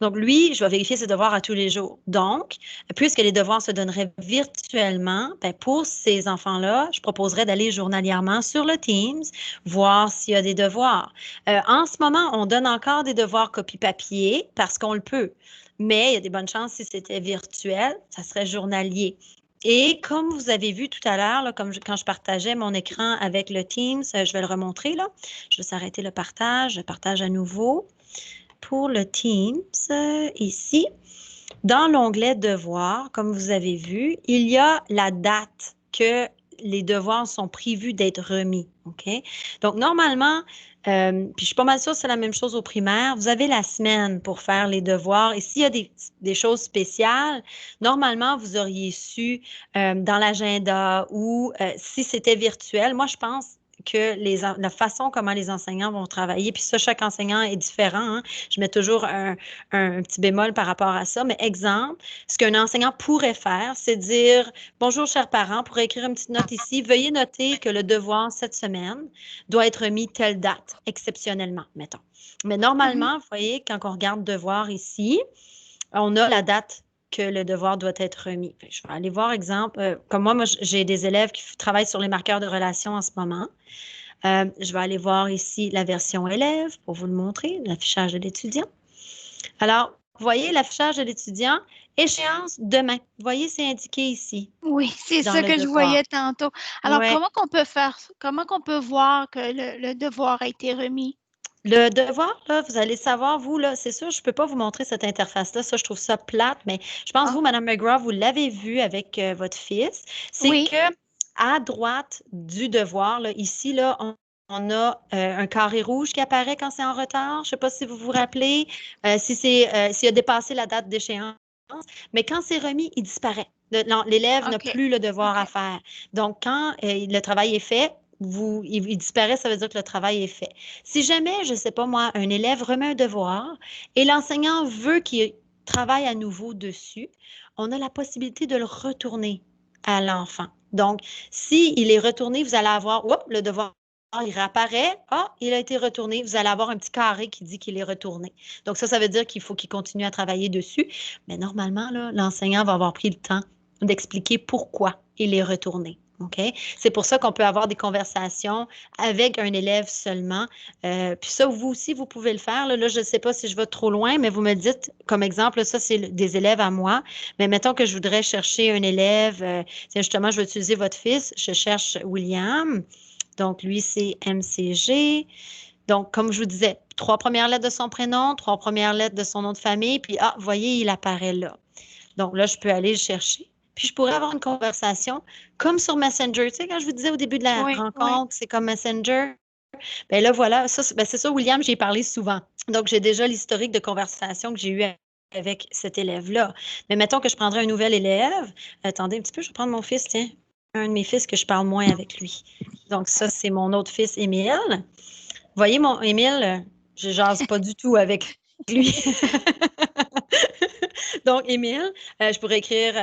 [SPEAKER 1] Donc, lui, je vais vérifier ses devoirs à tous les jours. Donc, puisque les devoirs se donneraient virtuellement, ben pour ces enfants-là, je proposerais d'aller journalièrement sur le Teams, voir s'il y a des devoirs. En ce moment, on donne encore des devoirs copie-papier parce qu'on le peut. Mais il y a des bonnes chances si c'était virtuel, ça serait journalier. Et comme vous avez vu tout à l'heure, quand je partageais mon écran avec le Teams, je vais le remontrer là. Je vais s'arrêter le partage. Je partage à nouveau pour le Teams, ici, dans l'onglet Devoirs, comme vous avez vu, il y a la date que les devoirs sont prévus d'être remis. OK? Donc, normalement, puis je suis pas mal sûre que c'est la même chose au primaire, vous avez la semaine pour faire les devoirs. Et s'il y a des choses spéciales, normalement, vous auriez su dans l'agenda ou si c'était virtuel. Moi, je pense que la façon comment les enseignants vont travailler, puis ça, chaque enseignant est différent, hein. Je mets toujours un petit bémol par rapport à ça. Mais exemple, ce qu'un enseignant pourrait faire, c'est dire bonjour, chers parents, pour écrire une petite note ici. Veuillez noter que le devoir cette semaine doit être remis telle date, exceptionnellement, mettons. Mais normalement, vous voyez, quand on regarde devoir ici, on a la date que le devoir doit être remis. Je vais aller voir, exemple, comme moi, j'ai des élèves qui travaillent sur les marqueurs de relation en ce moment. Je vais aller voir ici la version élève pour vous le montrer, l'affichage de l'étudiant. Alors, vous voyez l'affichage de l'étudiant, échéance demain. Vous voyez, c'est indiqué ici
[SPEAKER 2] Oui, c'est
[SPEAKER 1] dans
[SPEAKER 2] ça
[SPEAKER 1] le
[SPEAKER 2] que je
[SPEAKER 1] devoir.
[SPEAKER 2] voyais tantôt. Alors,
[SPEAKER 1] Ouais.
[SPEAKER 2] comment qu'on peut voir que le devoir a été remis?
[SPEAKER 1] Le devoir, là, vous allez savoir, vous, là, c'est sûr, je ne peux pas vous montrer cette interface-là. Ça, je trouve ça plate, mais je pense,
[SPEAKER 2] Ah,
[SPEAKER 1] vous, Madame McGraw, vous l'avez vu avec votre fils. C'est
[SPEAKER 2] oui,
[SPEAKER 1] que à droite du devoir, là, ici, là, on a un carré rouge qui apparaît quand c'est en retard. Je ne sais pas si vous vous rappelez, s'il a dépassé la date d'échéance. Mais quand c'est remis, il disparaît. L'élève n'a
[SPEAKER 2] OK,
[SPEAKER 1] plus le devoir à
[SPEAKER 2] OK.
[SPEAKER 1] faire. Donc, quand le travail est fait, il disparaît, ça veut dire que le travail est fait. Si jamais, je ne sais pas moi, un élève remet un devoir et l'enseignant veut qu'il travaille à nouveau dessus, on a la possibilité de le retourner à l'enfant. Donc, s'il est retourné, vous allez avoir, hop, le devoir, il réapparaît, ah, il a été retourné, vous allez avoir un petit carré qui dit qu'il est retourné. Donc, ça veut dire qu'il faut qu'il continue à travailler dessus. Mais normalement, là, l'enseignant va avoir pris le temps d'expliquer pourquoi il est retourné. OK? C'est pour ça qu'on peut avoir des conversations avec un élève seulement. Puis ça, vous aussi, vous pouvez le faire. Là, je ne sais pas si je vais trop loin, mais vous me dites, comme exemple, ça, c'est des élèves à moi. Mais mettons que je voudrais chercher un élève. Tiens, justement, je vais utiliser votre fils. Je cherche William. Donc, lui, c'est MCG. Donc, comme je vous disais, 3 premières lettres de son prénom, 3 premières lettres de son nom de famille, puis, ah, vous voyez, il apparaît là. Donc là, je peux aller le chercher. Puis je pourrais avoir une conversation comme sur Messenger. Tu sais, quand je vous disais au début de la
[SPEAKER 2] Oui, oui.
[SPEAKER 1] rencontre, c'est comme Messenger. Bien là, voilà, ça, c'est ça, William, j'ai parlé souvent. Donc, j'ai déjà l'historique de conversation que j'ai eu avec cet élève-là. Mais mettons que je prendrais un nouvel élève. Attendez un petit peu, je vais prendre mon fils, tiens. Un de mes fils que je parle moins avec lui. Donc, ça, c'est mon autre fils, Émile. Vous voyez, mon Émile, je jase pas du tout avec lui. Donc, Émile, je pourrais écrire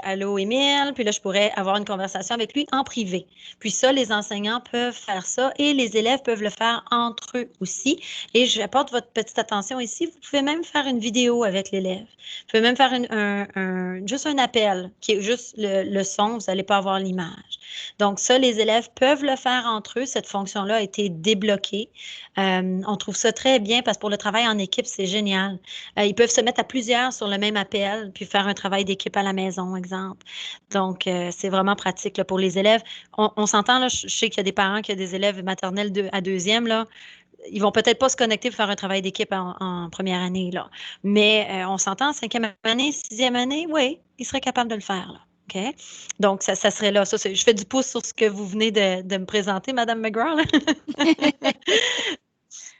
[SPEAKER 1] Allô, Émile, puis là, je pourrais avoir une conversation avec lui en privé. Puis ça, les enseignants peuvent faire ça et les élèves peuvent le faire entre eux aussi. Et j'apporte votre petite attention ici. Vous pouvez même faire une vidéo avec l'élève. Vous pouvez même faire juste un appel qui est juste le son, vous n'allez pas avoir l'image. Donc ça, les élèves peuvent le faire entre eux. Cette fonction-là a été débloquée. On trouve ça très bien parce que pour le travail en équipe, c'est génial. Ils peuvent se mettre à plusieurs sur le même appel, puis faire un travail d'équipe à la maison, exemple. Donc, c'est vraiment pratique là, pour les élèves. On s'entend, là, je sais qu'il y a des parents qui ont des élèves maternels à deuxième, là. Ils vont peut-être pas se connecter pour faire un travail d'équipe en première année, là. Mais on s'entend, en cinquième année, sixième année, oui, ils seraient capables de le faire, là. OK? Donc, ça serait là. Ça, je fais du pouce sur ce que vous venez de me présenter, Madame McGraw, là.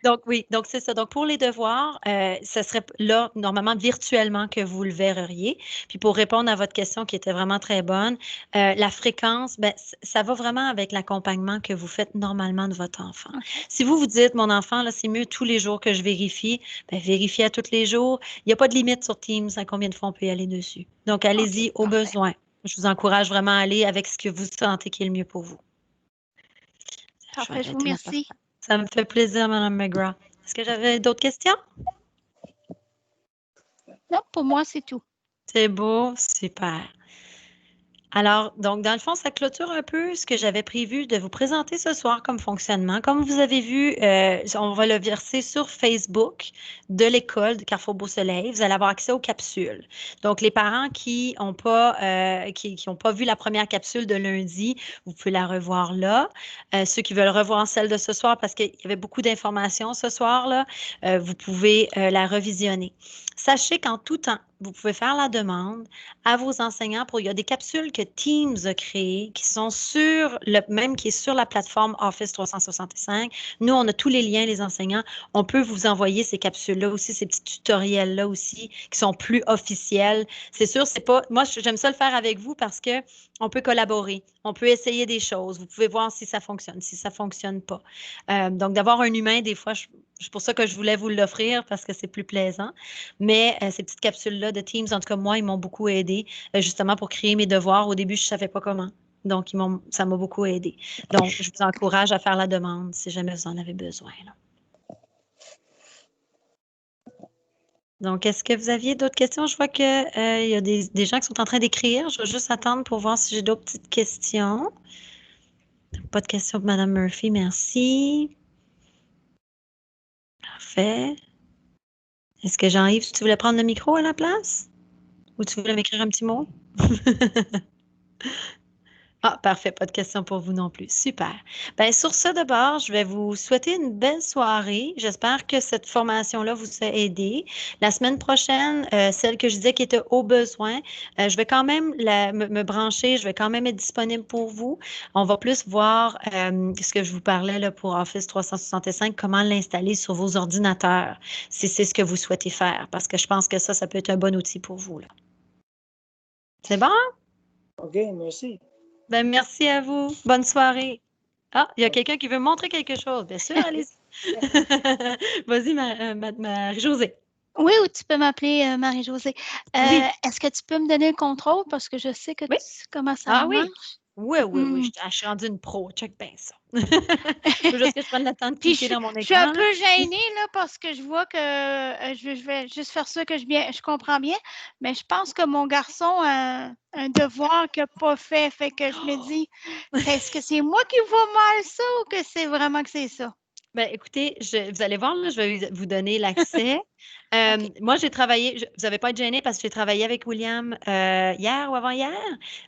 [SPEAKER 1] Donc, oui, donc c'est ça. Donc, pour les devoirs, ce serait là, normalement, virtuellement que vous le verriez. Puis, pour répondre à votre question qui était vraiment très bonne, la fréquence, ben, ça va vraiment avec l'accompagnement que vous faites normalement de votre enfant.
[SPEAKER 2] OK.
[SPEAKER 1] Si vous vous dites, mon enfant, là, c'est mieux tous les jours que je vérifie, ben, vérifiez à tous les jours. Il n'y a pas de limite sur Teams à combien de fois on peut y aller dessus. Donc, allez-y
[SPEAKER 2] OK,
[SPEAKER 1] au
[SPEAKER 2] parfait.
[SPEAKER 1] besoin. Je vous encourage vraiment à aller avec ce que vous sentez qui est le mieux pour vous. Je vais
[SPEAKER 2] Parfait, je vous
[SPEAKER 1] arrêter mon
[SPEAKER 2] remercie.
[SPEAKER 1] partage. Ça me fait plaisir, Mme McGraw. Est-ce que j'avais d'autres questions?
[SPEAKER 2] Non, pour moi, c'est tout.
[SPEAKER 1] C'est beau, super. Alors, donc, dans le fond, ça clôture un peu ce que j'avais prévu de vous présenter ce soir comme fonctionnement. Comme vous avez vu, on va le verser sur Facebook de l'école de Carrefour Beau-Soleil. Vous allez avoir accès aux capsules. Donc, les parents qui n'ont pas, qui ont pas vu la première capsule de lundi, vous pouvez la revoir là. Ceux qui veulent revoir celle de ce soir, parce qu'il y avait beaucoup d'informations ce soir-là, vous pouvez la revisionner. Sachez qu'en tout temps, vous pouvez faire la demande à vos enseignants il y a des capsules que Teams a créées qui sont qui est sur la plateforme Office 365. Nous, on a tous les liens, les enseignants. On peut vous envoyer ces capsules-là aussi, ces petits tutoriels-là aussi, qui sont plus officiels. C'est sûr, c'est pas, moi, j'aime ça le faire avec vous parce que on peut collaborer, on peut essayer des choses. Vous pouvez voir si ça fonctionne, si ça fonctionne pas. Donc, d'avoir un humain, des fois, c'est pour ça que je voulais vous l'offrir parce que c'est plus plaisant. Mais ces petites capsules-là de Teams, en tout cas, moi, ils m'ont beaucoup aidé justement pour créer mes devoirs. Au début, je ne savais pas comment. Donc, ça m'a beaucoup aidé. Donc, je vous encourage à faire la demande si jamais vous en avez besoin, là. Donc, est-ce que vous aviez d'autres questions? Je vois qu'il y a des gens qui sont en train d'écrire. Je vais juste attendre pour voir si j'ai d'autres petites questions. Pas de questions pour Mme Murphy, merci. Parfait. Est-ce que Jean-Yves, tu voulais prendre le micro à la place? Ou tu voulais m'écrire un petit mot? Ah, parfait, pas de questions pour vous non plus. Super. Bien, sur ce d'abord, je vais vous souhaiter une belle soirée. J'espère que cette formation-là vous a aidé. La semaine prochaine, celle que je disais qui était au besoin, je vais quand même me brancher, je vais quand même être disponible pour vous. On va plus voir ce que je vous parlais là, pour Office 365, comment l'installer sur vos ordinateurs, si c'est ce que vous souhaitez faire, parce que je pense que ça peut être un bon outil pour vous, là. C'est bon?
[SPEAKER 3] OK, merci.
[SPEAKER 1] Ben, merci à vous. Bonne soirée. Ah, il y a quelqu'un qui veut montrer quelque chose. Bien sûr, allez-y. Vas-y, Marie-Josée.
[SPEAKER 2] Oui, ou tu peux m'appeler Marie-Josée.
[SPEAKER 1] Oui.
[SPEAKER 2] Est-ce que tu peux me donner le contrôle parce que je sais que
[SPEAKER 1] Oui.
[SPEAKER 2] comment ça
[SPEAKER 1] Ah
[SPEAKER 2] marche?
[SPEAKER 1] oui. Oui. Je suis rendue une pro. Check bien ça. Faut juste que je prenne le temps de
[SPEAKER 2] Puis
[SPEAKER 1] cliquer dans mon
[SPEAKER 2] je suis un
[SPEAKER 1] écran, là.
[SPEAKER 2] peu gênée là, parce que je vois que je vais juste faire ça que je comprends bien, mais je pense que mon garçon a un devoir qu'il n'a pas fait. Fait que je me dis, est-ce que c'est moi qui vois mal ça ou que c'est vraiment que c'est ça?
[SPEAKER 1] Ben, écoutez, vous allez voir, là, je vais vous donner l'accès.
[SPEAKER 2] OK.
[SPEAKER 1] Moi, j'ai travaillé, vous n'avez pas être gêné parce que j'ai travaillé avec William hier ou avant-hier.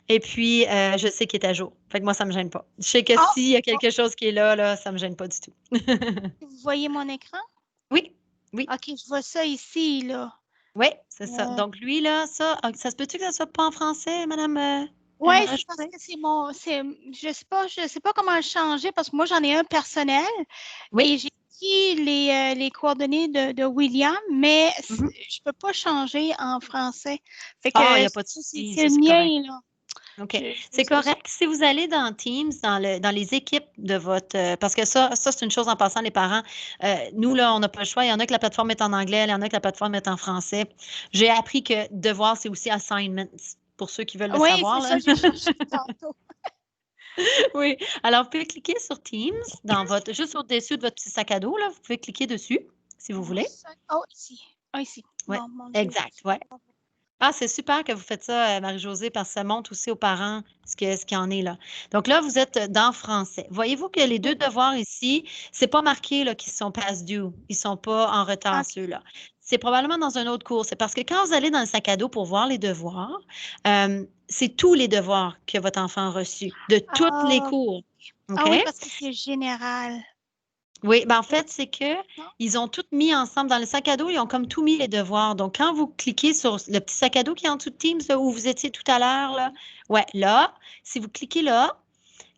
[SPEAKER 1] Et puis, je sais qu'il est à jour. Fait que moi, ça ne me gêne pas. Je sais que
[SPEAKER 2] Oh!
[SPEAKER 1] s'il y a quelque chose qui est là, ça ne me gêne pas du tout.
[SPEAKER 2] Vous voyez mon écran?
[SPEAKER 1] Oui.
[SPEAKER 2] OK, je vois ça ici, là.
[SPEAKER 1] Oui, c'est ça. Donc, lui, là, ça se peut-tu que ça soit pas en français, Madame
[SPEAKER 2] Oui, c'est parce
[SPEAKER 1] Rajouté?
[SPEAKER 2] que je sais pas comment le changer parce que moi, j'en ai un personnel
[SPEAKER 1] Oui.
[SPEAKER 2] et j'ai pris les coordonnées de William, mais
[SPEAKER 1] Mhm.
[SPEAKER 2] je peux pas changer en français. Fait
[SPEAKER 1] Ah, il
[SPEAKER 2] que
[SPEAKER 1] n'y a pas de souci,
[SPEAKER 2] c'est
[SPEAKER 1] ça,
[SPEAKER 2] le
[SPEAKER 1] c'est correct.
[SPEAKER 2] mien, là.
[SPEAKER 1] OK. C'est correct. Si vous allez dans Teams, dans les équipes de votre... parce que ça c'est une chose en passant, les parents. Nous, là, on n'a pas le choix. Il y en a que la plateforme est en anglais, il y en a que la plateforme est en français. J'ai appris que devoir, c'est aussi assignments, pour ceux qui veulent le
[SPEAKER 2] Oui,
[SPEAKER 1] savoir,
[SPEAKER 2] c'est
[SPEAKER 1] là.
[SPEAKER 2] ça, j'ai cherché tantôt.
[SPEAKER 1] Oui. Alors, vous pouvez cliquer sur Teams, juste au-dessus de votre petit sac à dos, là. Vous pouvez cliquer dessus, si vous voulez.
[SPEAKER 2] Oh, ici. Ah, ici.
[SPEAKER 1] Oui,
[SPEAKER 2] Bon, mon Dieu.
[SPEAKER 1] exact. Ouais. Ah, c'est super que vous faites ça, Marie-Josée, parce que ça montre aussi aux parents ce qu'il y en est là. Donc là, vous êtes dans français. Voyez-vous que les deux
[SPEAKER 2] Oui.
[SPEAKER 1] devoirs ici, c'est pas marqué là, qu'ils sont past due. Ils sont pas en retard,
[SPEAKER 2] OK.
[SPEAKER 1] ceux-là. C'est probablement dans un autre cours. C'est parce que quand vous allez dans le sac à dos pour voir les devoirs, c'est tous les devoirs que votre enfant a reçus, de tous les
[SPEAKER 2] Ah,
[SPEAKER 1] cours. OK?
[SPEAKER 2] ah oui, parce que c'est général.
[SPEAKER 1] Oui, ben en
[SPEAKER 2] Oui.
[SPEAKER 1] fait, c'est que
[SPEAKER 2] Non?
[SPEAKER 1] ils ont tout mis ensemble dans le sac à dos, ils ont comme tout mis les devoirs. Donc, quand vous cliquez sur le petit sac à dos qui est en dessous de Teams, là, où vous étiez tout à l'heure, là, ouais, là, si vous cliquez là,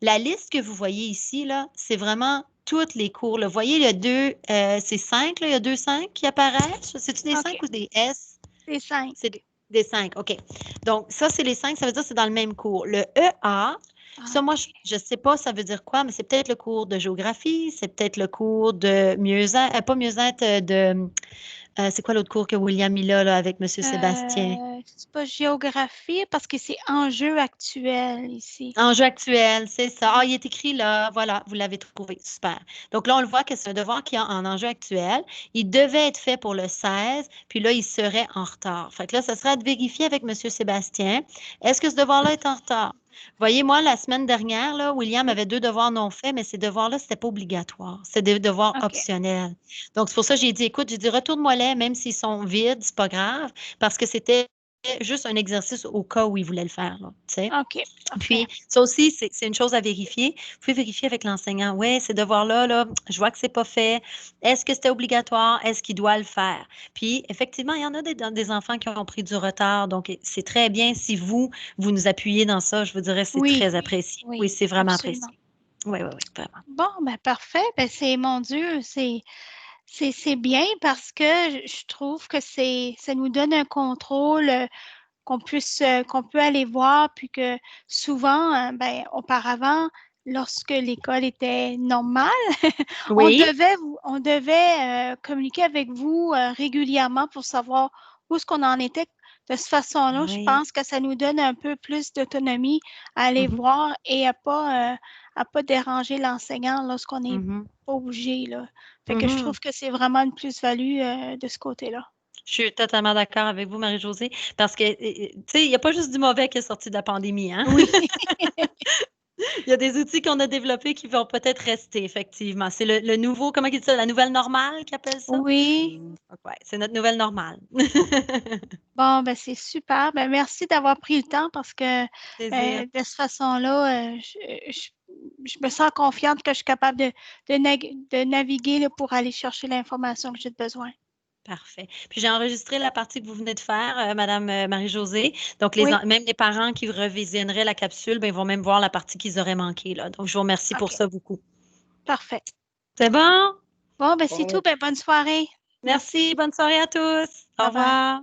[SPEAKER 1] la liste que vous voyez ici, là, c'est vraiment tous les cours. Là. Vous voyez, il y a c'est 5, là, il y a 2 5 qui apparaissent. C'est-tu des
[SPEAKER 2] OK.
[SPEAKER 1] 5 ou des S?
[SPEAKER 2] C'est 5.
[SPEAKER 1] C'est des 5, OK. Donc, ça, c'est les 5, ça veut dire que c'est dans le même cours. Le EA, ça, moi,
[SPEAKER 2] OK.
[SPEAKER 1] je ne sais pas ça veut dire quoi, mais c'est peut-être le cours de géographie, c'est peut-être le cours de mieux-être, pas mieux-être, c'est quoi l'autre cours que William a là, avec M. Sébastien?
[SPEAKER 2] C'est pas géographie parce que c'est enjeu actuel ici.
[SPEAKER 1] Enjeu actuel, c'est ça. Ah, il est écrit là, voilà, vous l'avez trouvé, super. Donc là, on le voit que c'est un devoir qui est en enjeu actuel. Il devait être fait pour le 16, puis là, il serait en retard. Fait que là, ça serait à vérifier avec M. Sébastien. Est-ce que ce devoir-là est en retard? Voyez, moi, la semaine dernière, là, William
[SPEAKER 2] Oui.
[SPEAKER 1] avait 2 devoirs non faits, mais ces devoirs-là, c'était pas obligatoire. C'est des devoirs
[SPEAKER 2] OK.
[SPEAKER 1] optionnels. Donc, c'est pour ça que j'ai dit, écoute, j'ai dit, retourne-moi-les, même s'ils sont vides, c'est pas grave, parce que c'était juste un exercice au cas où il voulait le faire, là, tu sais.
[SPEAKER 2] OK. Parfait.
[SPEAKER 1] Puis, ça aussi, c'est une chose à vérifier. Vous pouvez vérifier avec l'enseignant. Oui, ces devoirs-là, là, je vois que c'est pas fait. Est-ce que c'était obligatoire? Est-ce qu'il doit le faire? Puis, effectivement, il y en a des enfants qui ont pris du retard. Donc, c'est très bien si vous nous appuyez dans ça. Je vous dirais, c'est
[SPEAKER 2] Oui.
[SPEAKER 1] très apprécié. Oui,
[SPEAKER 2] Oui.
[SPEAKER 1] c'est vraiment
[SPEAKER 2] Absolument.
[SPEAKER 1] apprécié. Oui, oui, oui, vraiment.
[SPEAKER 2] Bon, ben parfait. Ben c'est mon Dieu, c'est bien parce que je trouve que ça nous donne un contrôle qu'on peut aller voir puis que souvent ben auparavant lorsque l'école était normale,
[SPEAKER 1] Oui.
[SPEAKER 2] on devait communiquer avec vous régulièrement pour savoir où est-ce qu'on en était. De cette façon-là, je
[SPEAKER 1] Oui.
[SPEAKER 2] pense que ça nous donne un peu plus d'autonomie à aller
[SPEAKER 1] Mhm,
[SPEAKER 2] voir et à pas déranger l'enseignant lorsqu'on n'est
[SPEAKER 1] mhm,
[SPEAKER 2] pas obligé, là. Fait que je
[SPEAKER 1] mhm.
[SPEAKER 2] trouve que c'est vraiment une plus-value de ce côté-là.
[SPEAKER 1] Je suis totalement d'accord avec vous, Marie-Josée, parce que, tu sais, il n'y a pas juste du mauvais qui est sorti de la pandémie, hein?
[SPEAKER 2] Oui,
[SPEAKER 1] Il y a des outils qu'on a développés qui vont peut-être rester, effectivement. C'est le nouveau, comment ils disent ça, la nouvelle normale qu'ils appellent ça?
[SPEAKER 2] oui.
[SPEAKER 1] Ouais, c'est notre nouvelle normale.
[SPEAKER 2] Bon, ben c'est super. Ben merci d'avoir pris le temps parce que
[SPEAKER 1] Plaisir.
[SPEAKER 2] de cette façon-là, je me sens confiante que je suis capable de naviguer là, pour aller chercher l'information que j'ai besoin.
[SPEAKER 1] Parfait. Puis j'ai enregistré la partie que vous venez de faire, Madame Marie-Josée. Donc,
[SPEAKER 2] Oui,
[SPEAKER 1] même les parents qui revisionneraient la capsule, ben, ils vont même voir la partie qu'ils auraient manquée, là. Donc, je vous remercie pour
[SPEAKER 2] OK,
[SPEAKER 1] ça beaucoup.
[SPEAKER 2] parfait.
[SPEAKER 1] C'est bon?
[SPEAKER 2] Bon, ben c'est tout.
[SPEAKER 3] Bon,
[SPEAKER 2] Ben bonne soirée. Merci.
[SPEAKER 1] Merci. Bonne soirée à tous. Au
[SPEAKER 2] Bye bye.
[SPEAKER 1] revoir.